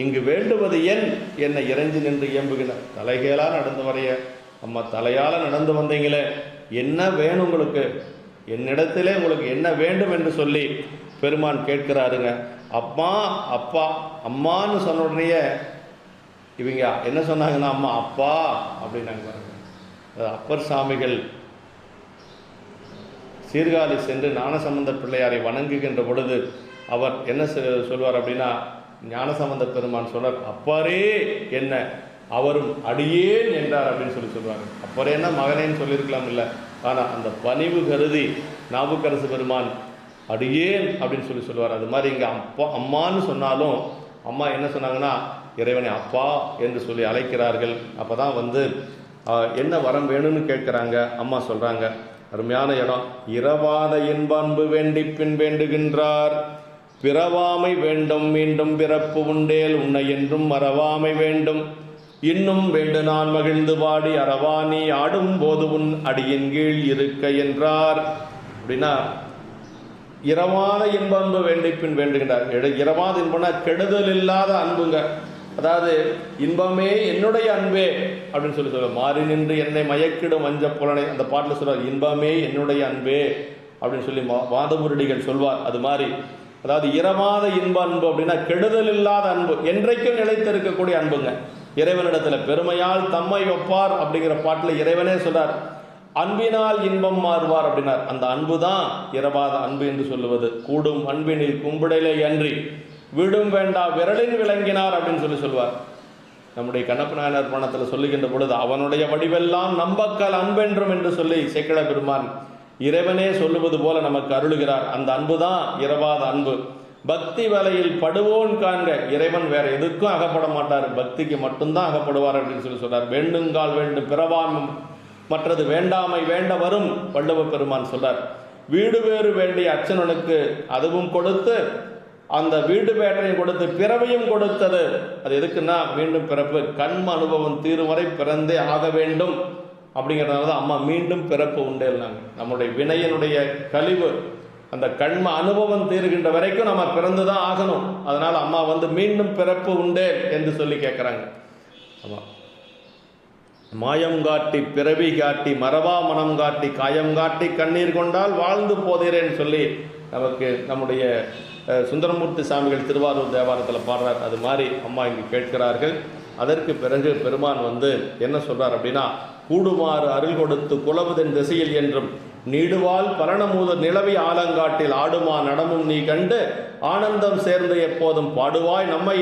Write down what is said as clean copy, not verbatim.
இங்கு வேண்டுவது என் என்னை இறைஞ்சி நின்று இயம்புகிற தலைகளால் நடந்து வரைய அம்மா தலையால் நடந்து வந்தீங்களே, என்ன வேணும் உங்களுக்கு, என்னிடத்திலே உங்களுக்கு என்ன வேண்டும் என்று சொல்லி பெருமான் கேட்கிறாருங்க. அம்மா அப்பா அம்மான்னு சொன்ன உடனே இவங்க என்ன சொன்னாங்கன்னா அம்மா அப்பா அப்படின்னாங்க. அப்பர் சாமிகள் சீர்காழி சென்று ஞானசம்பந்த பிள்ளையாரை வணங்குகின்ற பொழுது அவர் என்ன சொல்வார் அப்படின்னா, ஞானசம்பந்த பெருமான் சொல்றார், அப்பாரே என்ன அவரும் அடியேன் என்றார் அப்படின்னு சொல்லுவாங்க. அப்பறேன்னா மகனேன்னு சொல்லியிருக்கலாம் இல்லை, ஆனால் அந்த பணிவு கருதி நாவுக்கரசு பெருமான் அடியேன் அப்படின்னு சொல்லுவார். அது மாதிரி இங்கே அப்பா அம்மான்னு சொன்னாலும் அம்மா என்ன சொன்னாங்கன்னா இறைவனை அப்பா என்று சொல்லி அழைக்கிறார்கள். அப்போ தான் என்ன வரம் வேணும்னு கேட்குறாங்க. அம்மா சொல்கிறாங்க, அருமையான இடம், இரவாத இன்பன்பு வேண்டி பின் வேண்டுகின்றார், பிறவாமை வேண்டும் மீண்டும் பிறப்பு உண்டேல் உன்னை என்றும் மறவாமை வேண்டும், இன்னும் வேண்டு நான் மகிழ்ந்து பாடி அரவாணி ஆடும் போது உன் அடியின் கீழ் இருக்க என்றார். அப்படின்னா இரவாத இன்பன்பு வேண்டி பின் வேண்டுகின்றார். இரவாத இன்பம்னா கெடுதல் இல்லாத அன்புங்க. அதாவது இன்பமே என்னுடைய அன்பே அப்படின்னு சொல்ல மாறி நின்று என்னை மயக்கிடும் வஞ்ச புலனை அந்த பாட்டில் சொல்றார், இன்பமே என்னுடைய அன்பே அப்படின்னு சொல்லி வாதமுரடிகள் சொல்வார். அது மாதிரி அதாவது இரவாத இன்ப அன்பு அப்படின்னா கெடுதல் இல்லாத அன்பு, என்றைக்கும் நிலைத்திருக்கக்கூடிய அன்புங்க. இறைவனிடத்தில் பெருமையால் தம்மை ஒப்பார் அப்படிங்கிற பாட்டில் இறைவனே சொல்றார், அன்பினால் இன்பம் மாறுவார் அப்படின்னார். அந்த அன்பு தான் இரவாத அன்பு என்று சொல்லுவது. கூடும் அன்பினில் கும்பிடலை அன்றி விடும் வேண்டா விரலின் விளங்கினார் அப்படின்னு சொல்லுவார். நம்முடைய கண்ணப்ப நாயனார் புராணத்தில் சொல்லுகின்ற பொழுது அவனுடைய வடிவெல்லாம் நம்பக்கல் அன்பென்றும் என்று சொல்லி சேக்கிழ பெருமான் இறைவனே சொல்லுவது போல நமக்கு அருளுகிறார். அந்த அன்பு தான் இரவாத அன்பு. பக்தி வலையில் படுவோன் காண்க, இறைவன் வேற எதுக்கும் அகப்பட மாட்டார், பக்திக்கு மட்டும்தான் அகப்படுவார் அப்படின்னு சொல்றார். வேண்டுங்கால் வேண்டும் பிறவாம் மற்றது வேண்டாமை வேண்ட வரும் வள்ளுவ பெருமான் சொல்றார். வீடு வேறு வேண்டிய அச்சனனுக்கு அதுவும் கொடுத்து அந்த வீடு வேற்றையும் கொடுத்து பிறவையும் கொடுத்தது. அது எதுக்குன்னா மீண்டும் பிறப்பு, கண்ம அனுபவம் தீரும் வரை பிறந்தே ஆக வேண்டும் அப்படிங்கிறதுனால தான் அம்மா மீண்டும் பிறப்பு உண்டேன்னாங்க. நம்முடைய வினையனுடைய கழிவு அந்த கண்ம அனுபவம் தீருகின்ற வரைக்கும் நம்ம பிறந்து தான் ஆகணும். அதனால அம்மா மீண்டும் பிறப்பு உண்டே என்று சொல்லி கேட்குறாங்க. ஆமாம், மாயம் காட்டி பிறவி காட்டி மறவா மனம் காட்டி காயம் காட்டி கண்ணீர் கொண்டால் வாழ்ந்து போதேறேன்னு சொல்லி நமக்கு நம்முடைய சுந்தரமூர்த்தி சாமிகள் திருவாரூர் தேவாரத்தில் பாடுறார். அது மாதிரி அம்மா இங்கு கேட்கிறார்கள். அதற்கு பிறகு பெருமான் என்ன சொல்றார் அப்படின்னா, கூடுமாறு அருள் கொடுத்து குலவுதன் திசையில் என்றும் நீடுவால் பரணமூத நிலவி ஆலங்காட்டில் ஆடுமா நடமும் நீ கண்டு ஆனந்தம் சேர்ந்து எப்போதும் பாடுவாய் நம்மை